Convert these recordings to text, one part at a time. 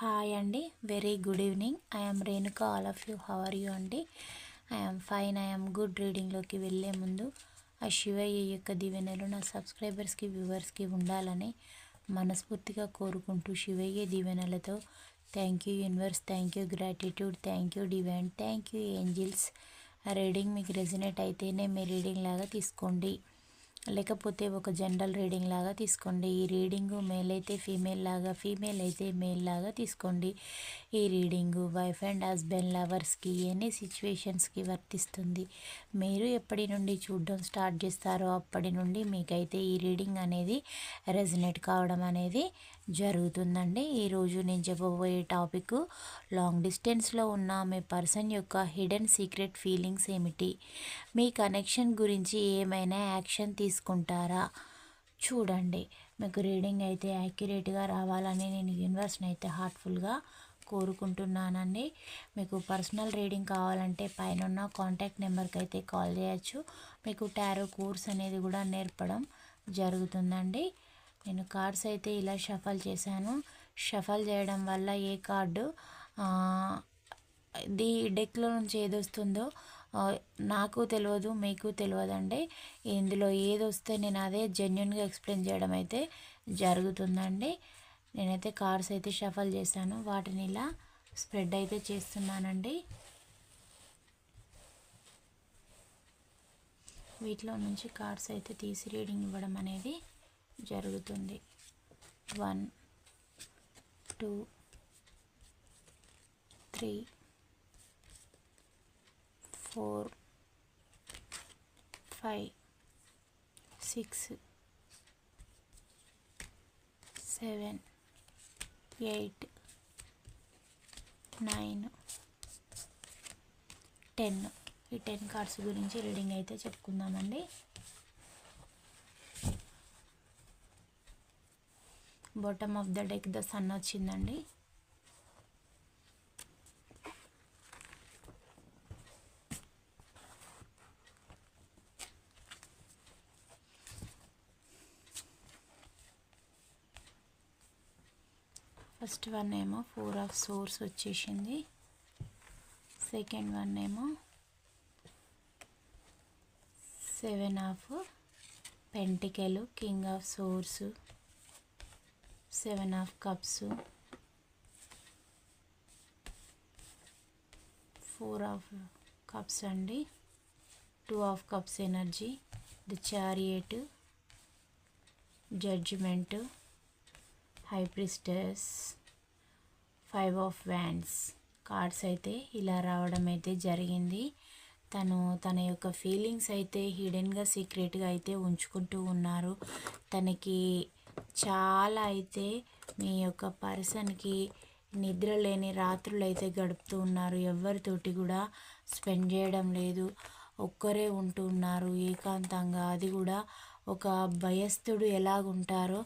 Hi అండి, very good evening. I am Renuka. All of you, how are you అండి? I am fine, I am good. రీడింగ్లోకి వెళ్ళే ముందు ఆ శివయ్య యొక్క దీవెనలు నా సబ్స్క్రైబర్స్కి, వ్యూవర్స్కి ఉండాలని మనస్ఫూర్తిగా కోరుకుంటూ, శివయ్య దీవెనలతో thank you universe, thank you gratitude, thank you divine, thank you angels. ఆ రీడింగ్ మీకు రెజినేట్ అయితేనే మీ రీడింగ్ లాగా తీసుకోండి, లేకపోతే ఒక జనరల్ రీడింగ్ లాగా తీసుకోండి. ఈ రీడింగు మేల్ అయితే ఫీమేల్ లాగా, ఫీమేల్ అయితే మేల్ లాగా తీసుకోండి. ఈ రీడింగు వైఫ్ అండ్ హస్బెండ్, లవర్స్కి, ఎనీ సిచ్యువేషన్స్కి వర్తిస్తుంది. మీరు ఎప్పటి నుండి చూడడం స్టార్ట్ చేస్తారో అప్పటి నుండి మీకైతే ఈ రీడింగ్ అనేది రెజినేట్ కావడం అనేది జరుగుతుందండి. ఈరోజు నేను చెప్పబోయే టాపిక్, లాంగ్ డిస్టెన్స్లో ఉన్న మీ పర్సన్ యొక్క హిడెన్ సీక్రెట్ ఫీలింగ్స్ ఏమిటి, మీ కనెక్షన్ గురించి ఏమైనా యాక్షన్ తీసుకుంటారా చూడండి. మీకు రీడింగ్ అయితే యాక్యురేట్గా రావాలని నేను యూనివర్స్ని అయితే హార్ట్ఫుల్గా కోరుకుంటున్నానండి. మీకు పర్సనల్ రీడింగ్ కావాలంటే పైన కాంటాక్ట్ నెంబర్కి అయితే కాల్ చేయొచ్చు. మీకు టారో కోర్స్ అనేది కూడా నేర్పడం జరుగుతుందండి. నేను కార్డ్స్ అయితే ఇలా షఫల్ చేశాను. షఫల్ చేయడం వల్ల ఏ కార్డు డెక్లో నుంచి ఏదొస్తుందో నాకు తెలియదు, మీకు తెలియదండి. ఇందులో ఏది వస్తే నేను అదే జెన్యున్గా ఎక్స్ప్లెయిన్ చేయడం అయితే జరుగుతుందండి. నేనైతే కార్డ్స్ అయితే షఫల్ చేశాను, వాటిని ఇలా స్ప్రెడ్ అయితే చేస్తున్నానండి. వీటిలో నుంచి కార్డ్స్ అయితే తీసి రీడింగ్ ఇవ్వడం అనేది జరుగుతుంది. 1 2 3 4 5 6 7 8 9 10. ఈ 10 కార్డ్స్ గురించి రీడింగ్ అయితే చెప్పుకుందామండి. Bottom of the deck the sun వచ్చిందండి. ఫస్ట్ వన్ ఏమో 4 ఆఫ్ సోర్స్ వచ్చేసింది. సెకండ్ వన్ ఏమో 7 of pentacle, king of swords, 7 of cups, 4 of cups అండి, 2 of cups energy, the chariot, judgement, high priestess, 5 of wands. Cards అయితే ఇలా రావడం అయితే జరిగింది. తన యొక్క ఫీలింగ్స్ అయితే హిడెన్గా సీక్రెట్గా అయితే ఉంచుకుంటూ ఉన్నారు. తనకి చాలా అయితే మీ యొక్క పర్సన్కి నిద్ర లేని రాత్రులు అయితే గడుపుతూ ఉన్నారు. ఎవరితోటి కూడా స్పెండ్ చేయడం లేదు, ఒక్కరే ఉంటూ ఉన్నారు ఏకాంతంగా. అది కూడా ఒక భయస్థుడు ఎలాగుంటారో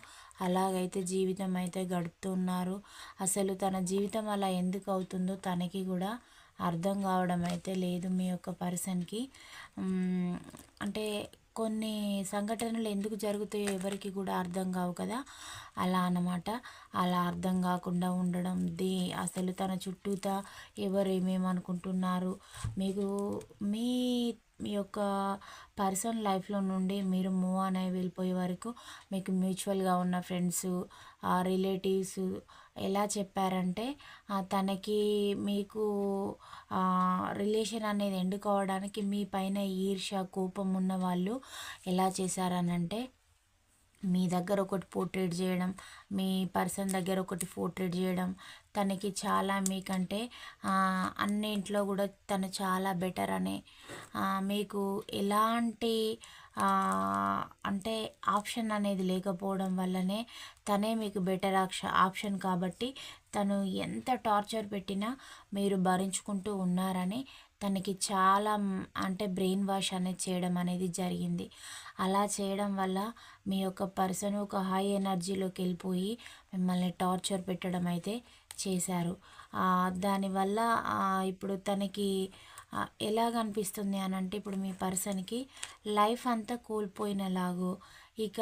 అలాగైతే జీవితం అయితే గడుపుతున్నారు. అసలు తన జీవితం అలా ఎందుకు అవుతుందో తనకి కూడా అర్థం కావడం అయితే లేదు. మీ యొక్క పర్సన్కి అంటే కొన్ని సంఘటనలు ఎందుకు జరుగుతాయో ఎవరికి కూడా అర్థం కావు కదా, అలా అన్నమాట. అలా అర్థం కాకుండా ఉండడం, అసలు తన చుట్టూతా ఎవరు ఏమేమనుకుంటున్నారు, మీకు మీ యొక్క పర్సన్ లైఫ్లో నుండి మీరు మూవ్ ఆన్ అయి వెళ్ళిపోయే వరకు మీకు మ్యూచువల్గా ఉన్న ఫ్రెండ్స్, రిలేటివ్స్ ఎలా చెప్పారంటే తనకి మీకు రిలేషన్ అనేది ఎండుకోవడానికి మీ పైన ఈర్ష్య, కోపం ఉన్న వాళ్ళు ఎలా చేశారనంటే మీ దగ్గర ఒకటి పోర్ట్రేట్ చేయడం, మీ పర్సన్ దగ్గర ఒకటి పోర్ట్రేట్ చేయడం, తనకి చాలా మీకంటే అన్నింట్లో కూడా తను చాలా బెటర్ అని, మీకు ఎలాంటి అంటే ఆప్షన్ అనేది లేకపోవడం వల్లనే తనే మీకు బెటర్ ఆప్షన్ కాబట్టి తను ఎంత టార్చర్ పెట్టినా మీరు భరించుకుంటూ ఉన్నారని తనకి చాలా అంటే బ్రెయిన్ వాష్ అనేది చేయడం అనేది జరిగింది. అలా చేయడం వల్ల మీ యొక్క పర్సన్ ఒక హై ఎనర్జీలోకి వెళ్ళిపోయి మిమ్మల్ని టార్చర్ పెట్టడం అయితే చేశారు. దానివల్ల ఇప్పుడు తనకి ఎలాగ అనిపిస్తుంది అని అంటే, ఇప్పుడు మీ పర్సన్కి లైఫ్ అంతా కోల్పోయినలాగో, ఇక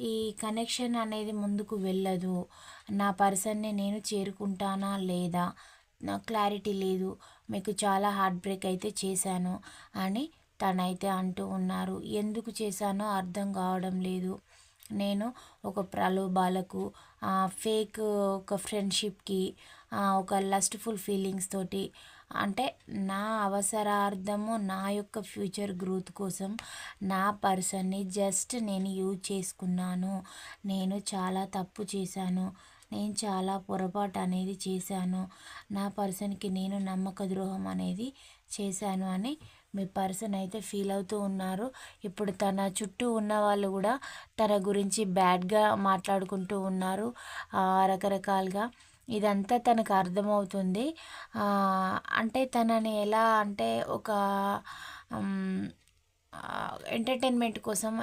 ఈ కనెక్షన్ అనేది ముందుకు వెళ్ళదు, నా పర్సన్ని నేను చేరుకుంటానా లేదా, నాకు క్లారిటీ లేదు, మీకు చాలా హార్ట్ బ్రేక్ అయితే చేశాను అని తనైతే అంటూ ఉన్నారు. ఎందుకు చేశానో అర్థం కావడం లేదు, నేను ఒక ప్రలోభాలకు, ఫేక్ ఒక ఫ్రెండ్షిప్కి, ఒక లస్ట్ఫుల్ ఫీలింగ్స్ తోటి, అంటే నా అవసరార్థము, నా యొక్క ఫ్యూచర్ గ్రోత్ కోసం నా పర్సన్ని జస్ట్ నేను యూజ్ చేసుకున్నాను. నేను చాలా తప్పు చేశాను, నేను చాలా పొరపాటు అనేది చేశాను, నా పర్సన్కి నేను నమ్మక ద్రోహం అనేది చేశాను అని మీ పర్సన్ అయితే ఫీల్ అవుతూ ఉన్నారు. ఇప్పుడు తన చుట్టూ ఉన్న వాళ్ళు కూడా తన గురించి బ్యాడ్గా మాట్లాడుకుంటూ ఉన్నారు, రకరకాలుగా. ఇదంతా తనకు అర్థమవుతుంది. అంటే తనని ఎలా అంటే ఒక ఎంటర్టైన్మెంట్ కోసం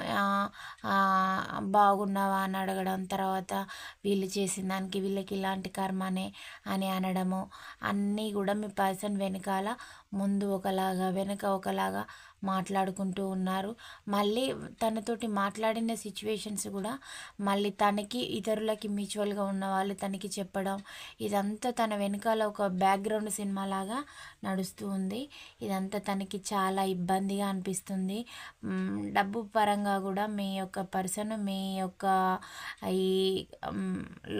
బాగున్నావా అని అడగడం, తర్వాత వీళ్ళు చేసిన దానికి వీళ్ళకి ఇలాంటి కర్మనే అని అనడము, అన్నీ కూడా మీ పర్సన్ వెనకాల ముందు ఒకలాగా వెనక ఒకలాగా మాట్లాడుకుంటూ ఉన్నారు. మళ్ళీ తనతోటి మాట్లాడిన సిచ్యువేషన్స్ కూడా మళ్ళీ తనకి ఇతరులకి మ్యూచువల్గా ఉన్న వాళ్ళు తనకి చెప్పడం, ఇదంతా తన వెనకాల ఒక బ్యాక్గ్రౌండ్ సినిమా లాగా నడుస్తూ ఉంది. ఇదంతా తనకి చాలా ఇబ్బందిగా అనిపిస్తుంది. డబ్బు పరంగా కూడా మీ యొక్క పర్సన్ మీ యొక్క ఈ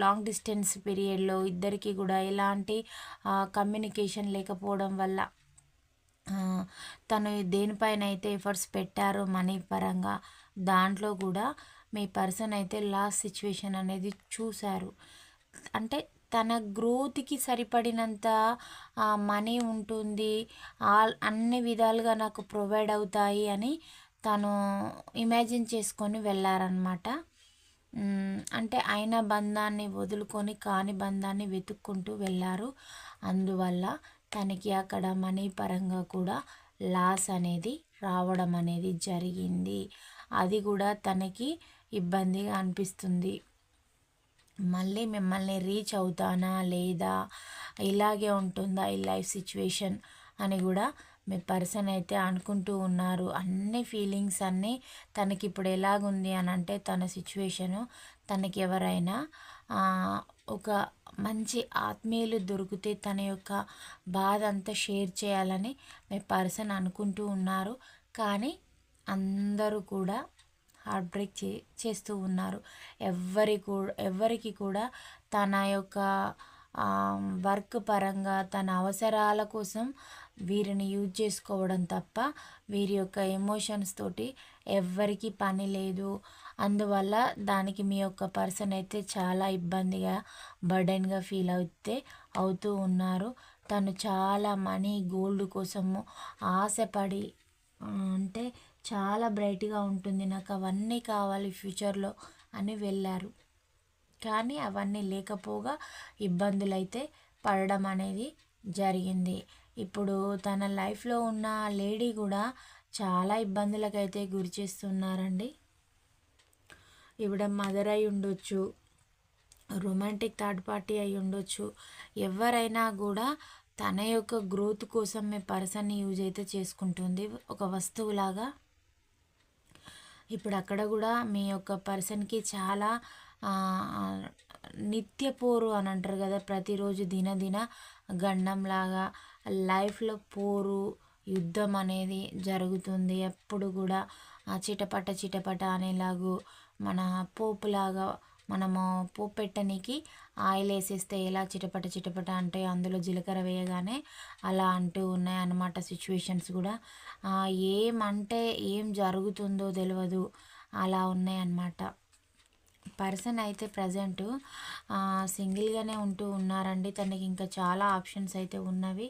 లాంగ్ డిస్టెన్స్ పీరియడ్లో ఇద్దరికి కూడా ఎలాంటి కమ్యూనికేషన్ లేకపోవడం వల్ల తను దేనిపైన అయితే ఎఫర్ట్స్ పెట్టారో మనీ పరంగా, దాంట్లో కూడా మీ పర్సన్ అయితే లాస్ట్ సిచ్యువేషన్ అనేది చూశారు. అంటే తన గ్రోత్కి సరిపడినంత మనీ ఉంటుంది, అన్ని విధాలుగా నాకు ప్రొవైడ్ అవుతాయి అని తను ఇమాజిన్ చేసుకొని వెళ్ళారనమాట. అంటే అయిన బంధాన్ని వదులుకొని కాని బంధాన్ని వెతుక్కుంటూ వెళ్ళారు. అందువల్ల తనకి అక్కడ మనీ పరంగా కూడా లాస్ అనేది రావడం అనేది జరిగింది. అది కూడా తనకి ఇబ్బందిగా అనిపిస్తుంది. మళ్ళీ మిమ్మల్ని రీచ్ అవుతానా లేదా, ఇలాగే ఉంటుందా ఈ లైఫ్ సిచ్యువేషన్ అని కూడా మీ పర్సన్ అయితే అనుకుంటూ ఉన్నారు. అన్ని ఫీలింగ్స్ అన్నీ తనకి ఇప్పుడు ఎలాగుంది అని అంటే, తన సిచ్యువేషను, తనకి ఎవరైనా ఒక మంచి ఆత్మీయులు దొరికితే తన యొక్క బాధ అంతా షేర్ చేయాలని మీ పర్సన్ అనుకుంటూ ఉన్నారు. కానీ అందరూ కూడా హార్ట్ బ్రేక్ చేస్తూ ఉన్నారు. ఎవ్వరికి కూడా తన యొక్క వర్క్ పరంగా తన అవసరాల కోసం వీరిని యూజ్ చేసుకోవడం తప్ప వీరి యొక్క ఎమోషన్స్ తోటి ఎవ్వరికి పని లేదు. అందువల్ల దానికి మీ యొక్క పర్సన్ అయితే చాలా ఇబ్బందిగా బర్డెన్గా ఫీల్ అవుతూ ఉన్నారు. తను చాలా మనీ గోల్డ్ కోసము ఆశపడి, అంటే చాలా బ్రైట్గా ఉంటుంది, నాకు అవన్నీ కావాలి ఫ్యూచర్లో అని వెళ్ళారు. కానీ అవన్నీ లేకపోగా ఇబ్బందులైతే పడడం అనేది జరిగింది. ఇప్పుడు తన లైఫ్లో ఉన్న లేడీ కూడా చాలా ఇబ్బందులకైతే గురి చేస్తున్నారండి. ఈవిడ మదర్ అయి ఉండొచ్చు, రొమాంటిక్ థర్డ్ పార్టీ అయి ఉండొచ్చు, ఎవరైనా కూడా తన యొక్క గ్రోత్ కోసం మీ పర్సన్ని యూజ్ అయితే చేసుకుంటుంది ఒక వస్తువులాగా. ఇప్పుడు అక్కడ కూడా మీ యొక్క పర్సన్కి చాలా నిత్య పోరు అని అంటారు కదా, ప్రతిరోజు దినదిన గండంలాగా లైఫ్లో పోరు యుద్ధం అనేది జరుగుతుంది. ఎప్పుడు కూడా చిటపట అనేలాగు మన పోపులాగా మనము పోపు పెట్టడానికి ఆయిల్ వేసేస్తే ఎలా చిటపట అంటే అందులో జీలకర్ర వేయగానే అలా అంటూ ఉన్నాయి అన్నమాట సిచ్యువేషన్స్ కూడా. ఏమంటే ఏం జరుగుతుందో తెలియదు, అలా ఉన్నాయన్నమాట. పర్సన్ అయితే ప్రజెంటు సింగిల్గానే ఉంటూ ఉన్నారండి. తనకి ఇంకా చాలా ఆప్షన్స్ అయితే ఉన్నవి,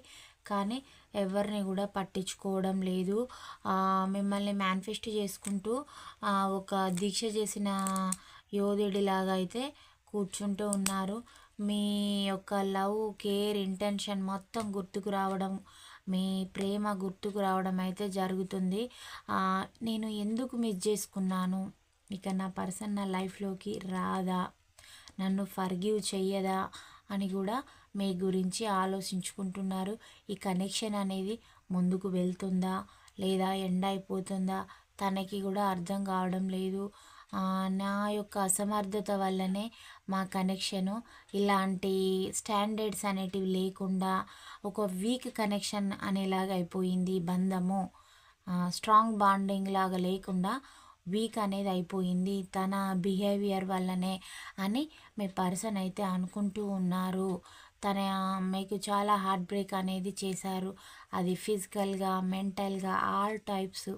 కానీ ఎవరిని కూడా పట్టించుకోవడం లేదు. మిమ్మల్ని మేనిఫెస్ట్ చేసుకుంటూ ఒక దీక్ష చేసిన యోధుడిలాగా అయితే కూర్చుంటూ ఉన్నారు. మీ యొక్క లవ్, కేర్, ఇంటెన్షన్ మొత్తం గుర్తుకు రావడం, మీ ప్రేమ గుర్తుకు రావడం అయితే జరుగుతుంది. నేను ఎందుకు మిస్ చేసుకున్నాను, ఇక నా పర్సన్ నా లైఫ్లోకి రాదా, నన్ను ఫర్గివ్ చెయ్యదా అని కూడా మీ గురించి ఆలోచించుకుంటున్నారు. ఈ కనెక్షన్ అనేది ముందుకు వెళ్తుందా లేదా ఎండ్ అయిపోతుందా తనకి కూడా అర్థం కావడం లేదు. నా యొక్క అసమర్థత వల్లనే మా కనెక్షను ఇలాంటి స్టాండర్డ్స్ అనేటివి లేకుండా ఒక వీక్ కనెక్షన్ అనేలాగా అయిపోయింది బంధము. స్ట్రాంగ్ బాండింగ్ లాగా లేకుండా వీక్ అనేది అయిపోయింది తన బిహేవియర్ వల్లనే అని మీ పర్సన్ అయితే అనుకుంటూ ఉన్నారు. తన మీకు చాలా హార్ట్ బ్రేక్ అనేది చేశారు. అది ఫిజికల్గా, మెంటల్గా ఆల్ టైప్స్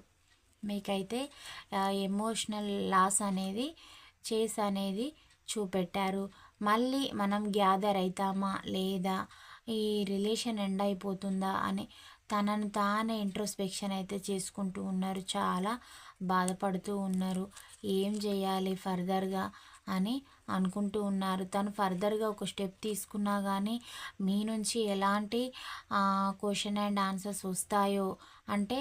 మీకైతే ఎమోషనల్ లాస్ అనేది అనేది చూపెట్టారు. మళ్ళీ మనం గ్యాదర్ అవుతామా లేదా, ఈ రిలేషన్ ఎండ్ అయిపోతుందా అని తనను తానే ఇంట్రోస్పెక్షన్ అయితే చేసుకుంటూ ఉన్నారు. చాలా బాధపడుతూ ఉన్నారు. ఏం చేయాలి ఫర్దర్గా అని అనుకుంటూ ఉన్నారు. తను ఫర్దర్గా ఒక స్టెప్ తీసుకున్నా కానీ మీ నుంచి ఎలాంటి క్వశ్చన్ అండ్ ఆన్సర్స్ వస్తాయో, అంటే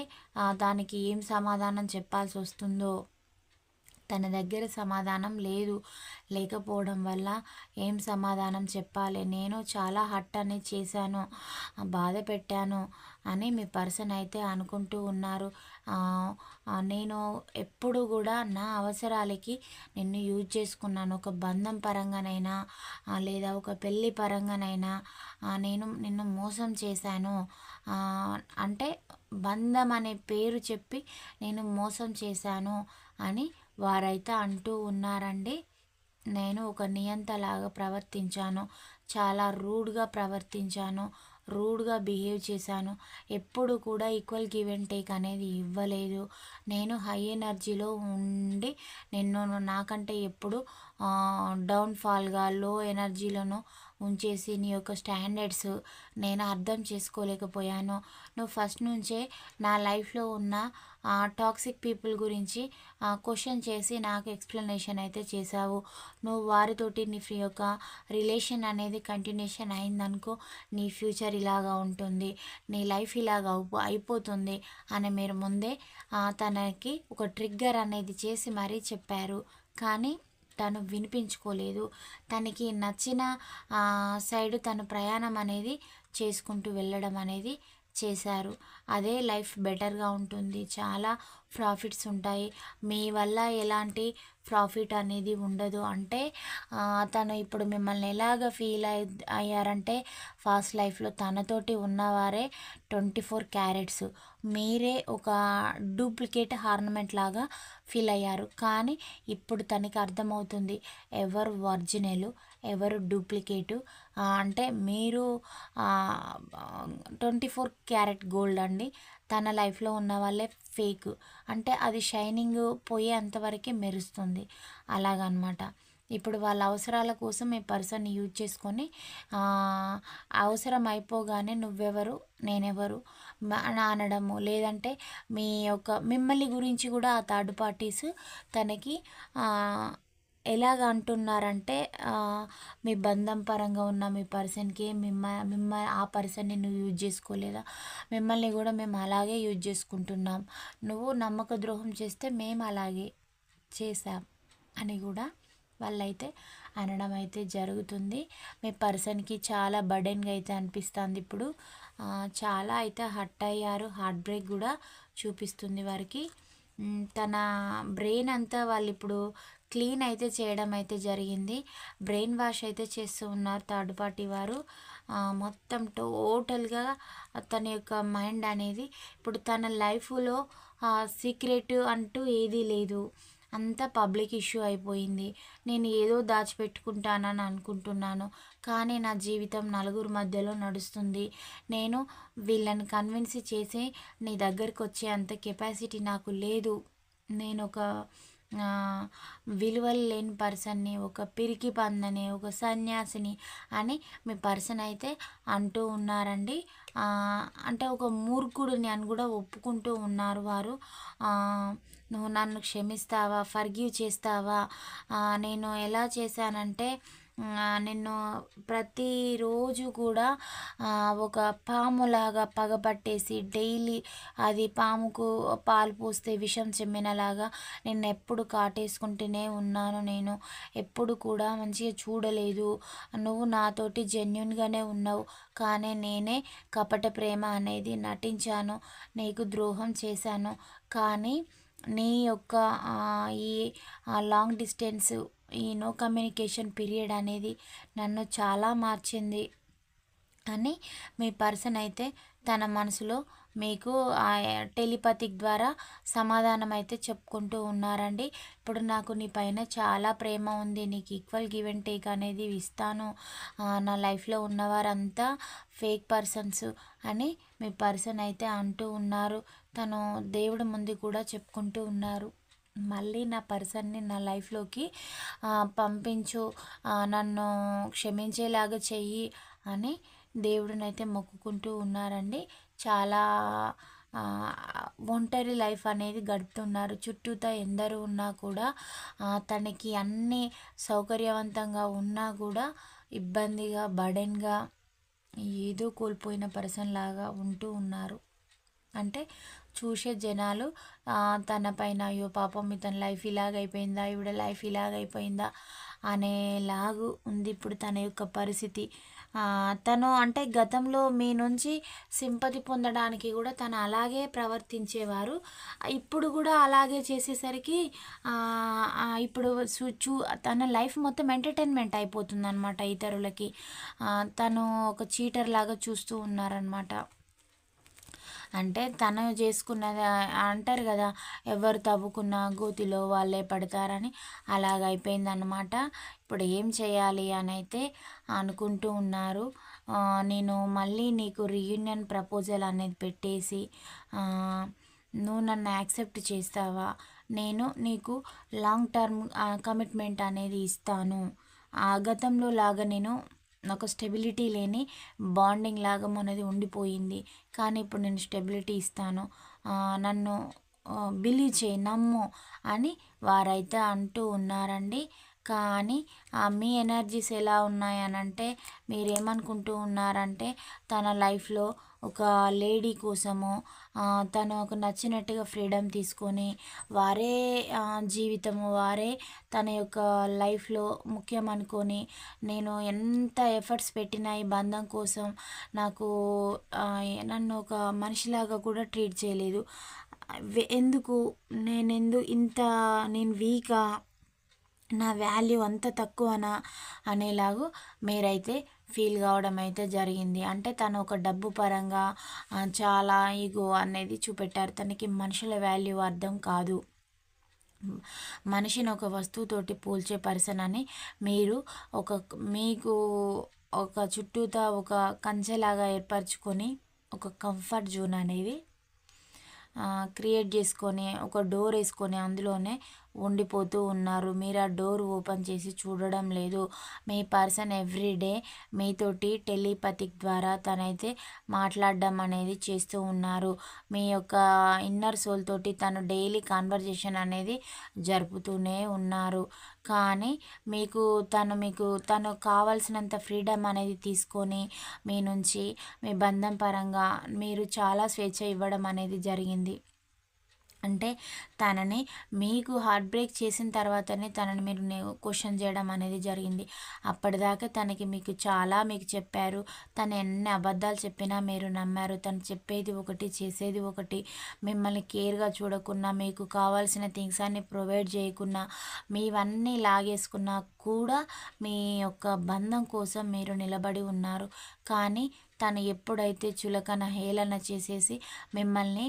దానికి ఏం సమాధానం చెప్పాల్సి వస్తుందో తన దగ్గర సమాధానం లేదు. లేకపోవడం వల్ల ఏం సమాధానం చెప్పాలి, నేను చాలా హర్ట్ అనేది చేశాను, బాధ పెట్టాను అని మీ పర్సన్ అయితే అనుకుంటూ ఉన్నారు. నేను ఎప్పుడు కూడా నా అవసరాలకి నిన్ను యూజ్ చేసుకున్నాను. ఒక బంధం పరంగానైనా లేదా ఒక పెళ్ళి పరంగానైనా నేను నిన్ను మోసం చేశాను. అంటే బంధం అనే పేరు చెప్పి నేను మోసం చేశాను అని వారైతే అంటూ ఉన్నారండి. నేను ఒక నియంతలాగా ప్రవర్తించాను, చాలా రూడ్గా ప్రవర్తించాను, రూడ్గా బిహేవ్ చేశాను, ఎప్పుడు కూడా ఈక్వల్ గివ్ అండ్ టేక్ అనేది ఇవ్వలేదు. నేను హై ఎనర్జీలో ఉండి నిన్ను నాకంటే ఎప్పుడు డౌన్ఫాల్గా లో ఎనర్జీలను ఉంచేసి నీ యొక్క స్టాండర్డ్స్ నేను అర్థం చేసుకోలేకపోయాను. నువ్వు ఫస్ట్ నుంచే నా లైఫ్లో ఉన్న టాక్సిక్ పీపుల్ గురించి క్వశ్చన్ చేసి నాకు ఎక్స్ప్లెనేషన్ అయితే చేశావు. నువ్వు వారితోటి నీ యొక్క రిలేషన్ అనేది కంటిన్యూషన్ అయిందనుకో, నీ ఫ్యూచర్ ఇలాగా ఉంటుంది, నీ లైఫ్ ఇలాగా అయిపోతుంది అని మీరు ముందే తనకి ఒక ట్రిగ్గర్ అనేది చేసి మరీ చెప్పారు. కానీ తను వినిపించుకోలేదు. తనకి నచ్చిన సైడు తను ప్రయాణం అనేది చేసుకుంటూ వెళ్ళడం అనేది చేశారు. అదే లైఫ్ బెటర్గా ఉంటుంది, చాలా ప్రాఫిట్స్ ఉంటాయి. మీ వల్ల ఎలాంటి ప్రాఫిట్ అనేది ఉండదు. అంటే తను ఇప్పుడు మిమ్మల్ని ఎలాగ ఫీల్ అయ్యారంటే, ఫాస్ట్ లైఫ్లో తనతోటి ఉన్నవారే 24 క్యారెట్స్, మీరే ఒక డూప్లికేట్ హార్నమెంట్ లాగా ఫీల్ అయ్యారు. కానీ ఇప్పుడు తనకి అర్థమవుతుంది ఎవరు ఒరిజినల్, ఎవరు డూప్లికేటు. అంటే మీరు 24 క్యారెట్ గోల్డ్ అండి. తన లైఫ్లో ఉన్న వాళ్ళే ఫేక్. అంటే అది షైనింగ్ పోయేంతవరకే మెరుస్తుంది అలాగనమాట. ఇప్పుడు వాళ్ళ అవసరాల కోసం మీ పర్సన్ని యూజ్ చేసుకొని అవసరం అయిపోగానే నువ్వెవరు నేనెవరు అనడము, లేదంటే మీ యొక్క మిమ్మల్ని గురించి కూడా ఆ థర్డ్ పార్టీస్ తనకి ఎలాగ అంటున్నారంటే, మీ బంధం పరంగా ఉన్న మీ పర్సన్కి ఆ పర్సన్ని నువ్వు యూజ్ చేసుకోలేదా, మిమ్మల్ని కూడా మేము అలాగే యూజ్ చేసుకుంటున్నాం, నువ్వు నమ్మక ద్రోహం చేస్తే మేము అలాగే చేసాం అని కూడా వాళ్ళైతే అనడం అయితే జరుగుతుంది. మీ పర్సన్కి చాలా బర్డెన్గా అయితే అనిపిస్తుంది ఇప్పుడు. చాలా అయితే హర్ట్ అయ్యారు, హార్ట్ బ్రేక్ కూడా చూపిస్తుంది వారికి. తన బ్రెయిన్ అంతా వాళ్ళు ఇప్పుడు క్లీన్ అయితే చేయడం అయితే జరిగింది. బ్రెయిన్ వాష్ అయితే చేస్తూ ఉన్నారు థర్డ్ పార్టీ వారు. మొత్తం టోటల్గా తన యొక్క మైండ్ అనేది ఇప్పుడు తన లైఫ్లో సీక్రెట్ అంటూ ఏదీ లేదు, అంతా పబ్లిక్ ఇష్యూ అయిపోయింది. నేను ఏదో దాచిపెట్టుకుంటానని అనుకుంటున్నాను, కానీ నా జీవితం నలుగురు మధ్యలో నడుస్తుంది. నేను వీళ్ళని కన్విన్స్ చేసి నీ దగ్గరికి వచ్చే అంత కెపాసిటీ నాకు లేదు. నేను ఒక విలువలు లేని పర్సన్ని, ఒక పిరికి పందని, ఒక సన్యాసిని అని మీ పర్సన్ అయితే అంటూ ఉన్నారండి. అంటే ఒక మూర్ఖుడిని అని కూడా ఒప్పుకుంటూ ఉన్నారు వారు. నువ్వు నన్ను క్షమిస్తావా, ఫర్గివ్ చేస్తావా, నేను ఎలా చేశానంటే నిన్ను ప్రతిరోజు కూడా ఒక పాములాగా పగపట్టేసి డైలీ అది పాముకు పాలు పోస్తే విషం చెమ్మినలాగా నిన్ను ఎప్పుడు కాటేసుకుంటూనే ఉన్నాను. నేను ఎప్పుడు కూడా మంచిగా చూడలేదు. నువ్వు నాతోటి జెన్యున్గానే ఉన్నావు, కానీ నేనే కపట ప్రేమ అనేది నటించాను, నీకు ద్రోహం చేశాను. కానీ నీ యొక్క ఈ లాంగ్ డిస్టెన్స్, ఈ నో కమ్యూనికేషన్ పీరియడ్ అనేది నన్ను చాలా మార్చింది అని మీ పర్సన్ అయితే తన మనసులో మీకు టెలిపతిక్ ద్వారా సమాధానం అయితే చెప్పుకుంటూ ఉన్నారండి. ఇప్పుడు నాకు నీ పైన చాలా ప్రేమ ఉంది, నీకు ఈక్వల్ గివ్ అండ్ టేక్ అనేది ఇస్తాను, నా లైఫ్లో ఉన్నవారంతా ఫేక్ పర్సన్స్ అని మీ పర్సన్ అయితే అంటూ ఉన్నారు. తను దేవుడి ముందు కూడా చెప్పుకుంటూ ఉన్నారు. మళ్ళీ నా పర్సన్ని నా లైఫ్లోకి పంపించు, నన్ను క్షమించేలాగా చెయ్యి అని దేవుడినైతే మొక్కుకుంటూ ఉన్నారండి. చాలా ఒంటరి లైఫ్ అనేది గడుపుతున్నారు. చుట్టూతా ఎందరూ ఉన్నా కూడా తనకి అన్నీ సౌకర్యవంతంగా ఉన్నా కూడా ఇబ్బందిగా, బర్డెన్గా, ఏదో కోల్పోయిన పర్సన్ లాగా ఉంటూ ఉన్నారు. అంటే చూసే జనాలు తన పైన అయ్యో పాపం ఇతని లైఫ్ ఇలాగైపోయిందా, ఈవిడ లైఫ్ ఇలాగైపోయిందా అనేలాగు ఉంది ఇప్పుడు తన యొక్క పరిస్థితి. తను అంటే గతంలో మీ నుంచి సింపతి పొందడానికి కూడా తను అలాగే ప్రవర్తించేవారు. ఇప్పుడు కూడా అలాగే చేసేసరికి ఇప్పుడు తన లైఫ్ మొత్తం ఎంటర్టైన్మెంట్ అయిపోతుందన్నమాట ఇతరులకి. తను ఒక చీటర్ లాగా చూస్తూ ఉన్నారనమాట. అంటే తను చేసుకున్నది అంటారు కదా, ఎవరు తవ్వుకున్న గోతిలో వాళ్ళే పడతారని అలాగైపోయిందన్నమాట. ఇప్పుడు ఏం చేయాలి అని అయితే అనుకుంటూ ఉన్నారు. నేను మళ్ళీ నీకు రీయూనియన్ ప్రపోజల్ అనేది పెట్టేసి నువ్వు నన్ను యాక్సెప్ట్ చేస్తావా, నేను నీకు లాంగ్ టర్మ్ కమిట్మెంట్ అనేది ఇస్తాను, గతంలో లాగా నేను ఒక స్టెబిలిటీ లేని బాండింగ్ లాగా మనది ఉండిపోయింది, కానీ ఇప్పుడు నేను స్టెబిలిటీ ఇస్తాను, నన్ను బిలీవ్ చేయి, నమ్ము అని వారైతే అంటూ ఉన్నారండి. కానీ మీ ఎనర్జీస్ ఎలా ఉన్నాయనంటే మీరేమనుకుంటూ ఉన్నారంటే తన లైఫ్లో ఒక లేడీ కోసము తను ఒక నచ్చినట్టుగా ఫ్రీడమ్ తీసుకొని వారే జీవితము, వారే తన యొక్క లైఫ్లో ముఖ్యం అనుకొని నేను ఎంత ఎఫర్ట్స్ పెట్టినా ఈ బంధం కోసం నాకు నన్ను ఒక మనిషిలాగా కూడా ట్రీట్ చేయలేదు, ఎందుకు నేను వీకా, నా వాల్యూ అంత తక్కువనా అనేలాగూ మీరైతే ఫీల్ కావడం అయితే జరిగింది. అంటే తను ఒక డబ్బు పరంగా చాలా ఈగో అనేది చూపెట్టారు. తనకి మనుషుల వాల్యూ అర్థం కాదు, మనిషిని ఒక వస్తువుతోటి పోల్చే పర్సన్ అని మీరు మీకు ఒక చుట్టూతా ఒక కంచెలాగా ఏర్పరచుకొని ఒక కంఫర్ట్ జోన్ అనేది క్రియేట్ చేసుకొని ఒక డోర్ వేసుకొని అందులోనే ఉండిపోతూ ఉన్నారు. మీరు ఆ డోర్ ఓపెన్ చేసి చూడడం లేదు. మీ పర్సన్ ఎవ్రీడే మీతోటి టెలిపతిక్ ద్వారా తనైతే మాట్లాడడం అనేది చేస్తూ ఉన్నారు. మీ యొక్క ఇన్నర్ సోల్ తోటి తను డైలీ కాన్వర్జేషన్ అనేది జరుపుతూనే ఉన్నారు. కానీ తను కావాల్సినంత ఫ్రీడమ్ అనేది తీసుకొని మీ నుంచి మీ బంధం పరంగా మీరు చాలా స్వేచ్ఛ ఇవ్వడం అనేది జరిగింది. అంటే తనని మీకు హార్ట్ బ్రేక్ చేసిన తర్వాతనే తనని మీరు క్వశ్చన్ చేయడం అనేది జరిగింది. అప్పటిదాకా తనకి మీకు చెప్పారు, తను ఎన్ని అబద్ధాలు చెప్పినా మీరు నమ్మారు. తను చెప్పేది ఒకటి, చేసేది ఒకటి, మిమ్మల్ని కేర్గా చూడకున్నా, మీకు కావాల్సిన థింగ్స్ అన్ని ప్రొవైడ్ చేయకున్నా, మీవన్నీ లాగేసుకున్నా కూడా మీ యొక్క బంధం కోసం మీరు నిలబడి ఉన్నారు. కానీ తను ఎప్పుడైతే చులకన హేళన చేసేసి మిమ్మల్ని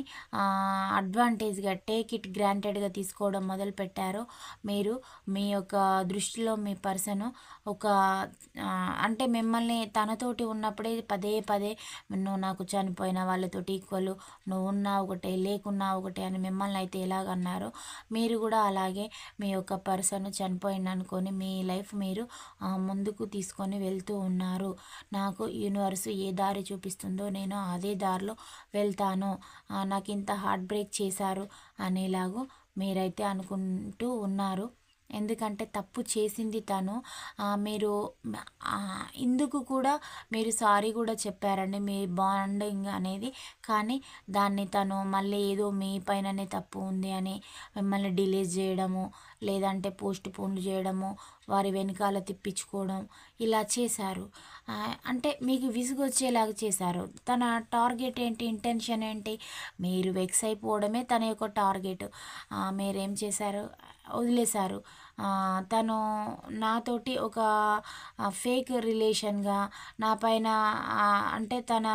అడ్వాంటేజ్గా టేక్ ఇట్ గ్రాంటెడ్గా తీసుకోవడం మొదలుపెట్టారో మీరు మీ యొక్క దృష్టిలో మీ పర్సన్ ఒక అంటే మిమ్మల్ని తనతోటి ఉన్నప్పుడే పదే పదే నువ్వు నాకు చనిపోయిన వాళ్ళతోటి ఈక్వల్, నువ్వు ఉన్నా ఒకటే లేకున్నా ఒకటే అని మిమ్మల్ని అయితే ఎలాగన్నారో మీరు కూడా అలాగే మీ యొక్క పర్సన్ చనిపోయింది అనుకొని మీ లైఫ్ మీరు ముందుకు తీసుకొని వెళ్తూ ఉన్నారు. నాకు యూనివర్స్ ఏ దారి చూపిస్తుందో నేను అదే దారిలో వెళ్తాను, నాకు ఇంత హార్ట్ బ్రేక్ చేశారు అనేలాగూ మీరైతే అనుకుంటూ ఉన్నారు. ఎందుకంటే తప్పు చేసింది తను. మీరు ఇందుకు కూడా మీరు సారీ కూడా చెప్పారండి మీ బాండింగ్ అనేది. కానీ దాన్ని తను మళ్ళీ ఏదో మీ పైననే తప్పు ఉంది అని మిమ్మల్ని డిలీట్ చేయడము, లేదంటే పోస్ట్ పోన్లు చేయడము, వారి వెనకాల తిప్పించుకోవడం ఇలా చేశారు. అంటే మీకు విసుగొచ్చేలాగా చేశారు. తన టార్గెట్ ఏంటి, ఇంటెన్షన్ ఏంటి, మీరు వెక్స్ అయిపోవడమే తన యొక్క టార్గెట్. మీరేం చేశారు, వదిలేశారు. తను నాతోటి ఒక ఫేక్ రిలేషన్గా నా పైన అంటే తన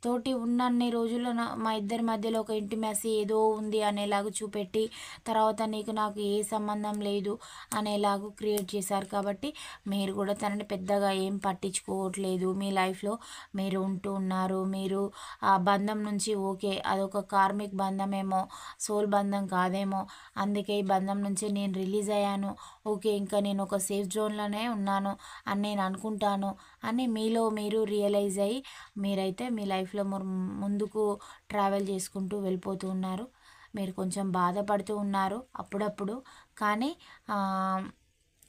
తోటి ఉన్నన్ని రోజుల్లో మా ఇద్దరి మధ్యలో ఒక ఇంటిమసీ ఏదో ఉంది అనేలాగా చూపెట్టి తర్వాత నీకు నాకు ఏ సంబంధం లేదు అనేలాగా క్రియేట్ చేశారు. కాబట్టి మీరు కూడా తనని పెద్దగా ఏం పట్టించుకోవట్లేదు. మీ లైఫ్లో మీరు ఉంటూ ఉన్నారు. మీరు ఆ బంధం నుంచి ఓకే అదొక కార్మిక్ బంధమేమో, సోల్ బంధం కాదేమో, అందుకే ఈ బంధం నుంచి నేను రిలీజ్ అయ్యాను, ఓకే ఇంకా నేను ఒక సేఫ్ జోన్లోనే ఉన్నాను అని నేను అనుకుంటాను అని మీలో మీరు రియలైజ్ అయ్యి మీరైతే మీ లైఫ్లో ముందుకు ట్రావెల్ చేసుకుంటూ వెళ్ళిపోతూ ఉన్నారు. మీరు కొంచెం బాధపడుతూ ఉన్నారు అప్పుడప్పుడు, కానీ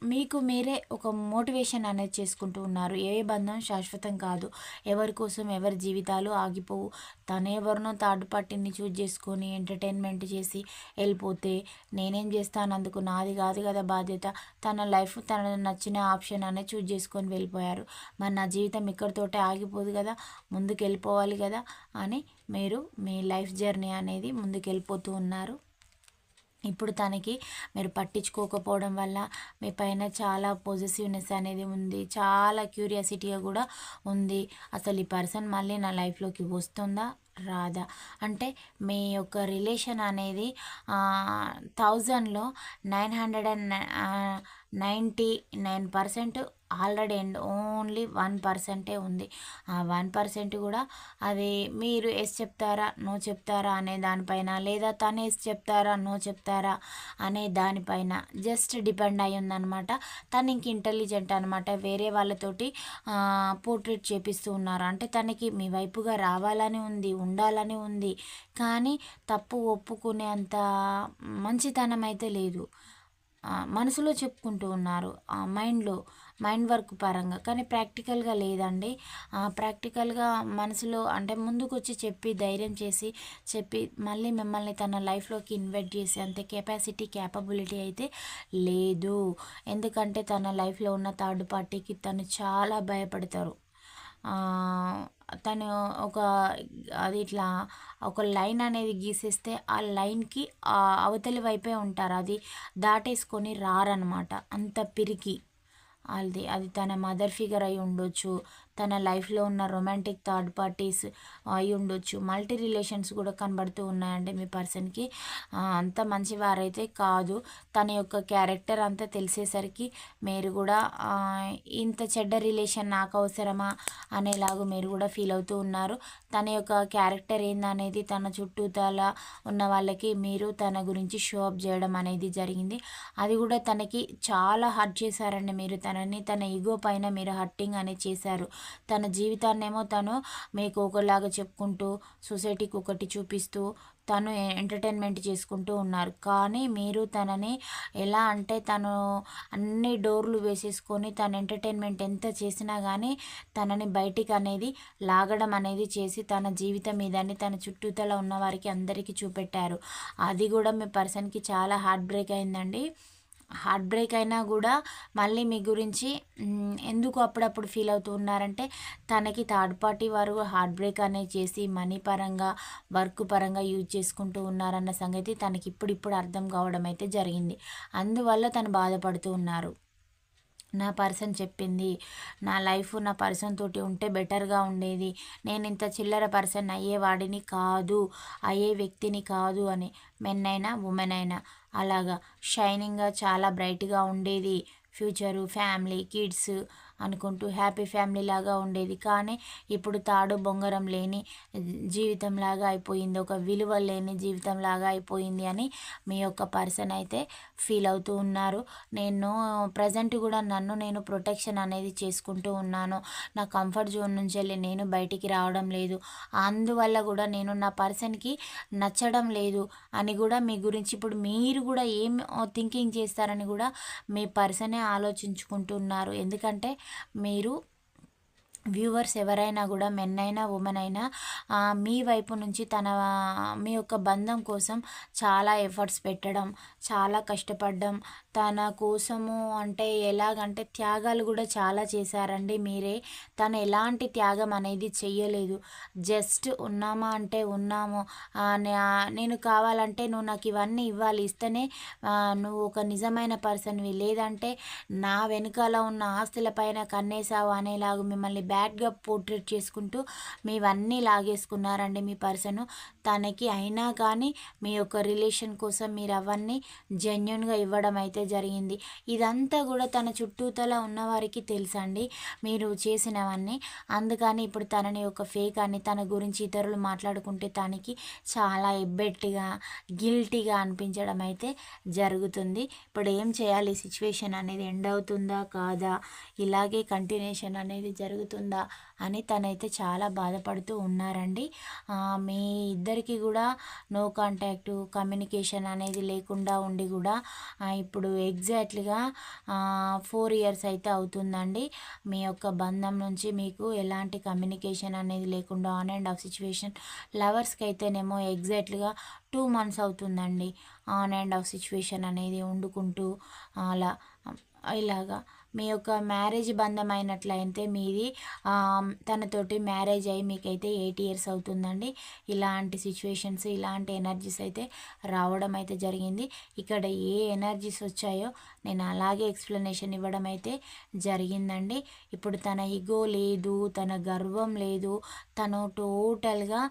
మీకు మీరే ఒక మోటివేషన్ అనేది చేసుకుంటూ ఉన్నారు. ఏ బంధం శాశ్వతం కాదు. ఎవరి కోసం ఎవరి జీవితాలు ఆగిపోవు. తనెవరినో థర్డ్ పార్టీని చూజ్ చేసుకొని ఎంటర్టైన్మెంట్ చేసి వెళ్ళిపోతే నేనేం చేస్తాను, అందుకు నాది కాదు కదా బాధ్యత. తన లైఫ్ తన నచ్చిన ఆప్షన్ అనేది చూజ్ చేసుకొని వెళ్ళిపోయారు. మరి నా జీవితం ఇక్కడితోటే ఆగిపోదు కదా, ముందుకు వెళ్ళిపోవాలి కదా అని మీరు మీ లైఫ్ జర్నీ అనేది ముందుకు వెళ్ళిపోతూ ఉన్నారు. ఇప్పుడు తనకి మీరు పట్టించుకోకపోవడం వల్ల మీ పైన చాలా పొజిటివ్నెస్ అనేది ఉంది, చాలా క్యూరియాసిటీగా కూడా ఉంది. అసలు ఈ పర్సన్ మళ్ళీ నా లైఫ్లోకి వస్తుందా రాదా, అంటే మీ యొక్క రిలేషన్ అనేది 1000లో 999% ఆల్రెడీ అండ్ ఓన్లీ 1% ఉంది. ఆ 1% కూడా అది మీరు ఎస్ చెప్తారా నో చెప్తారా అనే దానిపైన, లేదా తను ఎస్ చెప్తారా నో చెప్తారా అనే దానిపైన జస్ట్ డిపెండ్ అయి ఉందన్నమాట. తను ఇంక ఇంటెలిజెంట్ అనమాట. వేరే వాళ్ళతోటి పోర్ట్రేట్ చేపిస్తూ ఉన్నారు. అంటే తనకి మీ వైపుగా రావాలని ఉంది, ఉండాలని ఉంది, కానీ తప్పు ఒప్పుకునే అంత మంచితనం అయితే లేదు. మనసులో చెప్పుకుంటూ ఉన్నారు, మైండ్ వర్క్ పరంగా, కానీ ప్రాక్టికల్గా లేదండి. ప్రాక్టికల్గా మనసులో అంటే ముందుకు వచ్చి చెప్పి ధైర్యం చేసి చెప్పి మళ్ళీ మిమ్మల్ని తన లైఫ్లోకి ఇన్వైట్ చేసే అంతే క్యాపబిలిటీ అయితే లేదు. ఎందుకంటే తన లైఫ్లో ఉన్న థర్డ్ పార్టీకి తను చాలా భయపడతారు. తను అది ఇట్లా ఒక లైన్ అనేది గీసేస్తే ఆ లైన్కి అవతలి వైపే ఉంటారు, అది దాటేసుకొని రారనమాట. అంత పిరికి అది తన మదర్ ఫిగర్ అయి ఉండొచ్చు, తన లైఫ్లో ఉన్న రొమాంటిక్ థర్డ్ పార్టీస్ అయి ఉండొచ్చు, మల్టీ రిలేషన్స్ కూడా కనబడుతూ ఉన్నాయండి మీ పర్సన్కి. అంత మంచివారైతే కాదు. తన యొక్క క్యారెక్టర్ అంతా తెలిసేసరికి మీరు కూడా ఇంత చెడ్డ రిలేషన్ నాకు అవసరమా అనేలాగా మీరు కూడా ఫీల్ అవుతూ ఉన్నారు. తన యొక్క క్యారెక్టర్ ఏందనేది తన చుట్టూతల ఉన్న వాళ్ళకి మీరు తన గురించి షో అప్ చేయడం అనేది జరిగింది. అది కూడా తనకి చాలా హర్ట్ చేశారండి మీరు. తన ఈగో పైన మీరు హర్టింగ్ అనేది చేశారు. తన జీవితాన్నేమో తను మీకు ఒకలాగా చెప్పుకుంటూ సొసైటీకి ఒకటి చూపిస్తూ తను ఎంటర్టైన్మెంట్ చేసుకుంటూ ఉన్నారు. కానీ మీరు తనని ఎలా అంటే తను అన్ని డోర్లు వేసేసుకొని తను ఎంటర్టైన్మెంట్ ఎంత చేసినా కానీ తనని బయటికి అనేది లాగడం అనేది చేసి తన జీవితం మీదని తన చుట్టూతల ఉన్న వారికి అందరికీ చూపెట్టారు. అది కూడా మీ పర్సన్కి చాలా హార్ట్ బ్రేక్ అయిందండి. హార్ట్ బ్రేక్ అయినా కూడా మళ్ళీ మీ గురించి ఎందుకు అప్పుడప్పుడు ఫీల్ అవుతూ ఉన్నారంటే తనకి థర్డ్ పార్టీ వారు హార్ట్ బ్రేక్ అనేది చేసి మనీ పరంగా వర్క్ పరంగా యూజ్ చేసుకుంటూ ఉన్నారన్న సంగతి తనకి ఇప్పుడిప్పుడు అర్థం కావడం అయితే జరిగింది. అందువల్ల తను బాధపడుతూ ఉన్నారు. నా పర్సన్ చెప్పింది, నా లైఫ్ నా పర్సన్ తోటి ఉంటే బెటర్గా ఉండేది, నేను ఇంత చిల్లర పర్సన్ అయ్యేవాడిని కాదు, అయ్యే వ్యక్తిని కాదు అని. మెన్ అయినా ఉమెన్ అయినా అలాగా షైనింగ్గా చాలా బ్రైట్గా ఉండేది. ఫ్యూచరు, ఫ్యామిలీ, కిడ్స్ అనుకుంటూ హ్యాపీ ఫ్యామిలీ లాగా ఉండేది. కానీ ఇప్పుడు తాడు బొంగరం లేని జీవితంలాగా అయిపోయింది, ఒక విలువ లేని జీవితంలాగా అయిపోయింది అని మీ యొక్క పర్సన్ అయితే ఫీల్ అవుతూ ఉన్నారు. నేను ప్రజెంట్ కూడా నన్ను నేను ప్రొటెక్షన్ అనేది చేసుకుంటూ ఉన్నాను. నా కంఫర్ట్ జోన్ నుంచి వెళ్ళి నేను బయటికి రావడం లేదు. అందువల్ల కూడా నేను నా పర్సన్కి నచ్చడం లేదు అని కూడా మీ గురించి ఇప్పుడు మీరు కూడా ఏం థింకింగ్ చేస్తారని కూడా మీ పర్సనే ఆలోచించుకుంటున్నారు. ఎందుకంటే మీరు వ్యూవర్స్ ఎవరైనా కూడా మెన్ అయినా ఉమెన్ అయినా మీ వైపు నుంచి మీ యొక్క బంధం కోసం చాలా ఎఫర్ట్స్ పెట్టడం, చాలా కష్టపడడం, తన కోసము అంటే ఎలాగంటే త్యాగాలు కూడా చాలా చేశారండి మీరే. తను ఎలాంటి త్యాగం అనేది చెయ్యలేదు. జస్ట్ ఉన్నామా అంటే ఉన్నాము, నేను కావాలంటే నువ్వు నాకు ఇవన్నీ ఇవ్వాలి, ఇస్తేనే నువ్వు ఒక నిజమైన పర్సన్వి, లేదంటే నా వెనకాల ఉన్న ఆస్తుల పైన కన్నేసావు అనేలాగా మిమ్మల్ని బ్యాడ్గా పోర్ట్రేట్ చేసుకుంటూ మీవన్నీ లాగేసుకున్నారండి మీ పర్సను. తనకి అయినా కానీ మీ యొక్క రిలేషన్ కోసం మీరు అవన్నీ జెన్యున్గా ఇవ్వడం అయితే జరిగింది. ఇదంతా కూడా తన చుట్టూతల ఉన్నవారికి తెలుసండి మీరు చేసినవన్నీ. అందుకని ఇప్పుడు తనని ఒక ఫేక్ అని తన గురించి ఇతరులు మాట్లాడుకుంటే తనకి చాలా ఎబ్బెట్టుగా గిల్టీగా అనిపించడం అయితే జరుగుతుంది. ఇప్పుడు ఏం చేయాలి? సిచ్యువేషన్ అనేది ఎండ్ అవుతుందా కాదా, ఇలాగే కంటిన్యూషన్ అనేది జరుగుతుందా అని తనైతే చాలా బాధపడుతూ ఉన్నారండి. మీ ఇద్దరికి కూడా నో కాంటాక్టు కమ్యూనికేషన్ అనేది లేకుండా ఉండి కూడా ఇప్పుడు ఎగ్జాక్ట్లీగా 4 years అయితే అవుతుందండి. మీ యొక్క బంధం నుంచి మీకు ఎలాంటి కమ్యూనికేషన్ అనేది లేకుండా ఆన్ అండ్ ఆఫ్ సిచ్యువేషన్. లవర్స్కి అయితేనేమో ఎగ్జాక్ట్లీగా 2 months అవుతుందండి ఆన్ అండ్ ఆఫ్ సిచ్యువేషన్ అనేది వండుకుంటూ అలా ఇలాగా. మీ యొక్క మ్యారేజ్ బంధం అయినట్లయితే మీది తనతోటి మ్యారేజ్ అయ్యి మీకైతే 8 years అవుతుందండి. ఇలాంటి సిచ్యువేషన్స్ ఇలాంటి ఎనర్జీస్ అయితే రావడం అయితే జరిగింది. ఇక్కడ ఏ ఎనర్జీస్ వచ్చాయో నేను అలాగే ఎక్స్ప్లెనేషన్ ఇవ్వడం అయితే జరిగిందండి. ఇప్పుడు తన ఈగో లేదు, తన గర్వం లేదు, తను టోటల్గా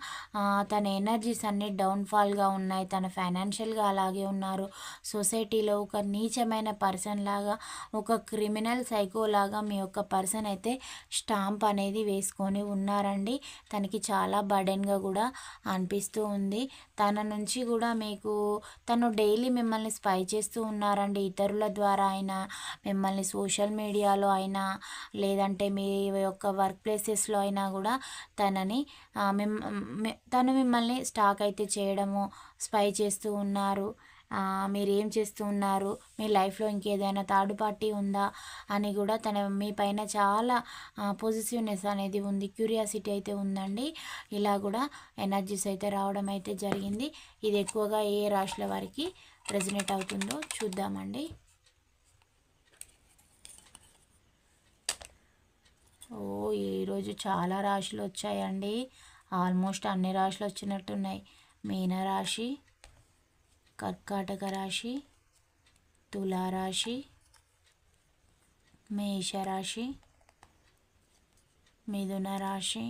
తన ఎనర్జీస్ అన్నీ డౌన్ఫాల్గా ఉన్నాయి. తన ఫైనాన్షియల్గా అలాగే ఉన్నారు. సొసైటీలో ఒక నీచమైన పర్సన్ లాగా, ఒక క్రిమినల్ సైకో లాగా మీ యొక్క పర్సన్ అయితే స్టాంప్ అనేది వేసుకొని ఉన్నారండి. తనకి చాలా బర్డెన్గా కూడా అనిపిస్తూ ఉంది. తన నుంచి కూడా మీకు తను డైలీ మిమ్మల్ని స్పై చేస్తూ ఉన్నారండి. ఇతరుల ద్వారా అయినా, మిమ్మల్ని సోషల్ మీడియాలో అయినా, లేదంటే మీ యొక్క వర్క్ ప్లేసెస్లో అయినా కూడా తనని తను మిమ్మల్ని స్టాక్ అయితే చేయడము, స్పై చేస్తూ ఉన్నారు. మీరు ఏం చేస్తూ ఉన్నారు, మీ లైఫ్లో ఇంకేదైనా థర్డ్ పార్టీ ఉందా అని కూడా తన మీ పైన చాలా పొజిటివ్నెస్ అనేది ఉంది, క్యూరియాసిటీ అయితే ఉందండి. ఇలా కూడా ఎనర్జీస్ అయితే రావడం అయితే జరిగింది. ఇది ఎక్కువగా ఏ రాశుల వారికి రెజనేట్ అవుతుందో చూద్దామండి. ఈరోజు చాలా రాశులు వచ్చాయండి. ఆల్మోస్ట్ అన్ని రాశులు వచ్చినట్టున్నాయి. మీనరాశి, కర్కాటక రాశి, తులారాశి, మేషరాశి, మిథున రాశి,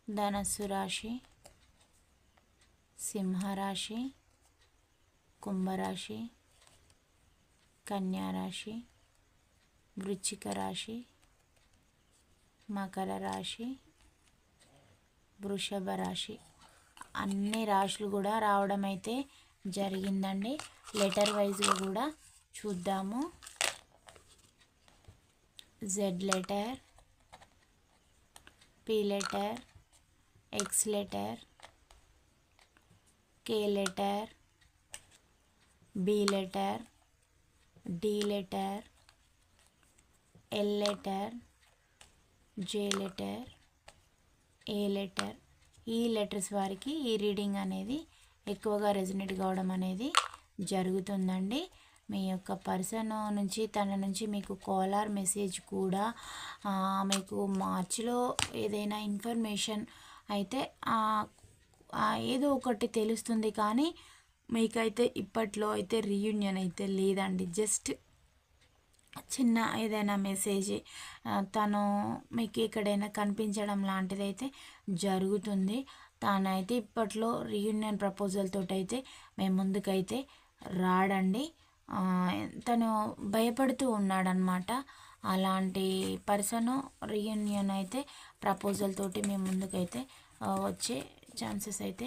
ధనస్సు రాశి, సింహరాశి, కుంభరాశి, కన్యారాశి, వృశ్చిక రాశి, మకర రాశి, వృషభ రాశి. అన్ని రాశులు కూడా రావడం అయితే జరిగిందండి. లెటర్ వైజ్గా కూడా చూద్దాము. Z letter, P letter, X letter, K letter, B letter, D letter, L letter, J letter, A letter. ఈ లెటర్స్ వారికి ఈ రీడింగ్ అనేది ఎక్కువగా రెజనేట్ కావడం అనేది జరుగుతుందండి. మీ యొక్క పర్సన్ నుంచి తన నుంచి మీకు కాల్ ఆర్ మెసేజ్ కూడా మీకు మార్చిలో ఏదైనా ఇన్ఫర్మేషన్ అయితే ఏదో ఒకటి తెలుస్తుంది. కానీ మీకైతే ఇప్పట్లో అయితే రీయూనియన్ అయితే లేదండి. జస్ట్ చిన్న ఏదైనా మెసేజ్ తను మీకు ఎక్కడైనా కనిపించడం లాంటిది అయితే జరుగుతుంది. తానైతే ఇప్పట్లో రీయూనియన్ ప్రపోజల్ తోటి అయితే మేము ముందుకైతే రాడండి. తను భయపడుతూ ఉన్నాడనమాట. అలాంటి పర్సన్ రీయూనియన్ అయితే ప్రపోజల్ తోటి మేము ముందుకైతే వచ్చే ఛాన్సెస్ అయితే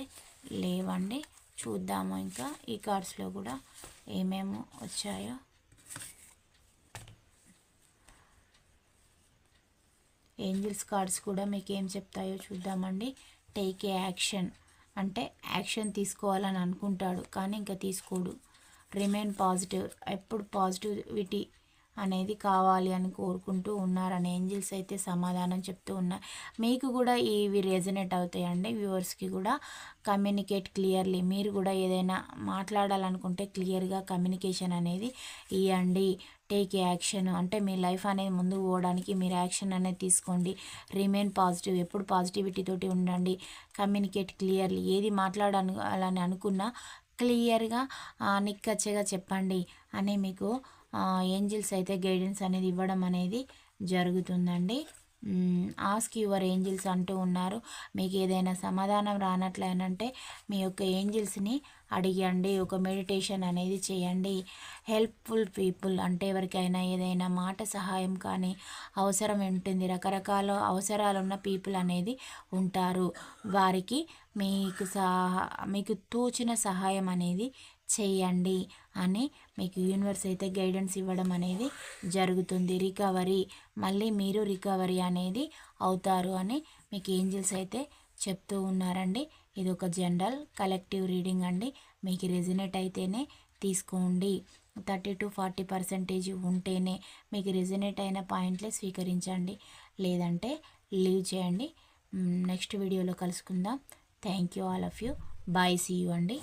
లేవండి. చూద్దాము ఇంకా ఈ కార్డ్స్లో కూడా ఏమేమి వచ్చాయో. ఏంజిల్స్ కార్డ్స్ కూడా మీకు ఏం చెప్తాయో చూద్దామండి. టేక్ ఏ యాక్షన్ అంటే యాక్షన్ తీసుకోవాలని అనుకుంటాడు కానీ ఇంకా తీసుకోడు. రిమైన్ పాజిటివ్, ఎప్పుడు పాజిటివిటీ అనేది కావాలి అని కోరుకుంటూ ఉన్నారని ఏంజిల్స్ అయితే సమాధానం చెప్తూ ఉన్నారు. మీకు కూడా ఇవి రెజనేట్ అవుతాయండి. వ్యూవర్స్కి కూడా కమ్యూనికేట్ క్లియర్లీ. మీరు కూడా ఏదైనా మాట్లాడాలనుకుంటే క్లియర్గా కమ్యూనికేషన్ అనేది ఇవ్వండి. టేక్ యాక్షన్ అంటే మీ లైఫ్ అనేది ముందుకు పోవడానికి మీరు యాక్షన్ అనేది తీసుకోండి. రిమైన్ పాజిటివ్, ఎప్పుడు పాజిటివిటీ తోటి ఉండండి. Communicate clearly. ఏది మాట్లాడాలని అనుకున్నా క్లియర్గా నిక్కచ్చిగా చెప్పండి అని మీకు ఏంజిల్స్ అయితే గైడెన్స్ అనేది ఇవ్వడం అనేది జరుగుతుందండి. ఆస్క్ యువర్ ఏంజిల్స్ అంటూ ఉన్నారు. మీకు ఏదైనా సమాధానం రానట్లేనంటే మీ యొక్క ఏంజిల్స్ని అడిగండి. ఒక మెడిటేషన్ అనేది చేయండి. హెల్ప్ఫుల్ పీపుల్ అంటే ఎవరికైనా ఏదైనా మాట సహాయం కానీ అవసరం ఉంటుంది. రకరకాల అవసరాలు ఉన్న పీపుల్ అనేది ఉంటారు. వారికి మీకు తోచిన సహాయం అనేది చేయండి అని మీకు యూనివర్స్ అయితే గైడెన్స్ ఇవ్వడం అనేది జరుగుతుంది. రికవరీ, మళ్ళీ మీరు రికవరీ అనేది అవుతారు అని మీకు ఏంజిల్స్ అయితే చెప్తూ ఉన్నారండి. ఇది ఒక జనరల్ కలెక్టివ్ రీడింగ్ అండి. మీకు రెజినేట్ అయితేనే తీసుకోండి. 30-40% ఉంటేనే మీకు రెజినేట్ అయిన పాయింట్లే స్వీకరించండి, లేదంటే లీవ్ చేయండి. నెక్స్ట్ వీడియోలో కలుసుకుందాం. Thank you all of you. Bye, see you అండి.